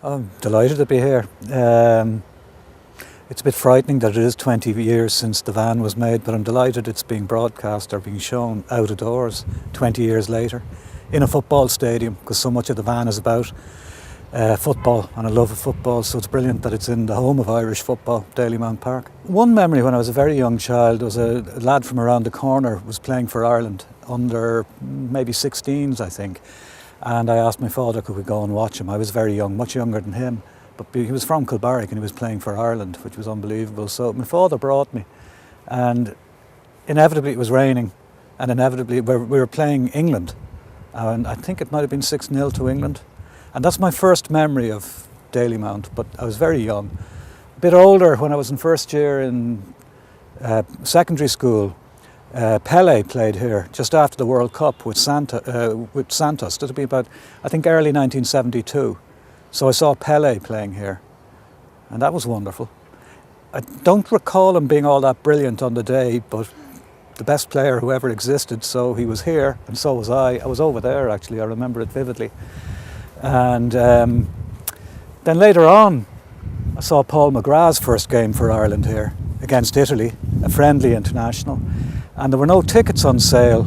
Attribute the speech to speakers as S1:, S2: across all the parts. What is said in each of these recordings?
S1: I'm delighted to be here. It's a bit frightening that it is 20 years since the van was made, but I'm delighted it's being broadcast or being shown out of doors 20 years later in a football stadium, because so much of the van is about football and a love of football, so it's brilliant that it's in the home of Irish football, Dalymount Park. One memory when I was a very young child was a lad from around the corner was playing for Ireland under maybe 16s, I think. And I asked my father, could we go and watch him? I was very young, much younger than him, but he was from Kilbarrack and he was playing for Ireland, which was unbelievable. So my father brought me, and inevitably it was raining, and inevitably we were playing England, and I think it might have been 6-0 to England. And that's my first memory of Dalymount, but I was very young. A bit older, when I was in first year in secondary school, Pelé played here just after the World Cup with Santos. That'd be about, I think, early 1972. So I saw Pelé playing here, and that was wonderful. I don't recall him being all that brilliant on the day, but the best player who ever existed, so he was here, and so was I. I was over there, actually, I remember it vividly. And then later on, I saw Paul McGrath's first game for Ireland here against Italy, a friendly international. And there were no tickets on sale,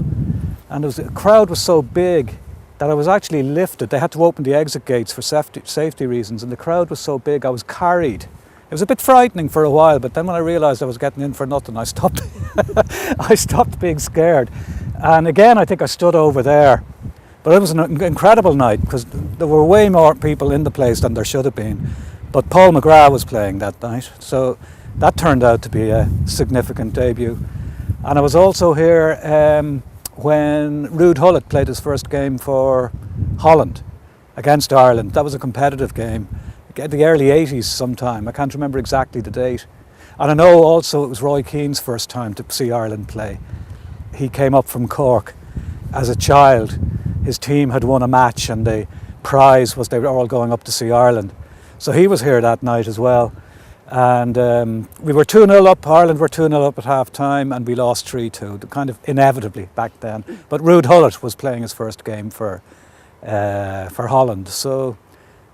S1: and the crowd was so big that I was actually lifted. They had to open the exit gates for safety reasons, and the crowd was so big I was carried. It was a bit frightening for a while, but then when I realised I was getting in for nothing, I stopped. I stopped being scared. And again, I think I stood over there. But it was an incredible night, because there were way more people in the place than there should have been. But Paul McGrath was playing that night, so that turned out to be a significant debut. And I was also here when Ruud Gullit played his first game for Holland against Ireland. That was a competitive game, the early 80s sometime. I can't remember exactly the date. And I know also it was Roy Keane's first time to see Ireland play. He came up from Cork as a child. His team had won a match, and the prize was they were all going up to see Ireland. So he was here that night as well. And we were 2-0 up, Ireland were 2-0 up at half time, and we lost 3-2, kind of inevitably back then. But Ruud Gullit was playing his first game for Holland. So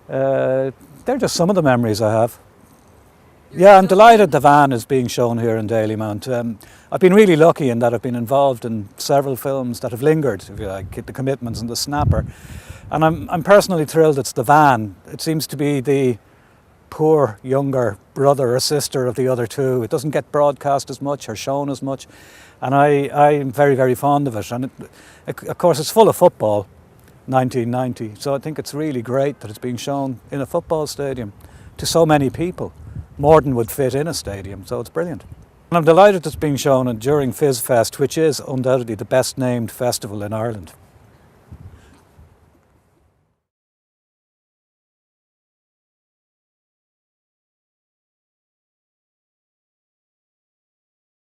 S1: they're just some of the memories I have. Yeah, I'm delighted the van is being shown here in Dalymount. I've been really lucky in that I've been involved in several films that have lingered, if you like, The Commitments and The Snapper. And I'm personally thrilled it's the van. It seems to be the poor younger brother or sister of the other two. It doesn't get broadcast as much or shown as much, and I'm very, very fond of it. And of course it's full of football, 1990, so I think it's really great that it's being shown in a football stadium to so many people, more than would fit in a stadium, so it's brilliant. And I'm delighted it's being shown during Phizzfest, which is undoubtedly the best named festival in Ireland.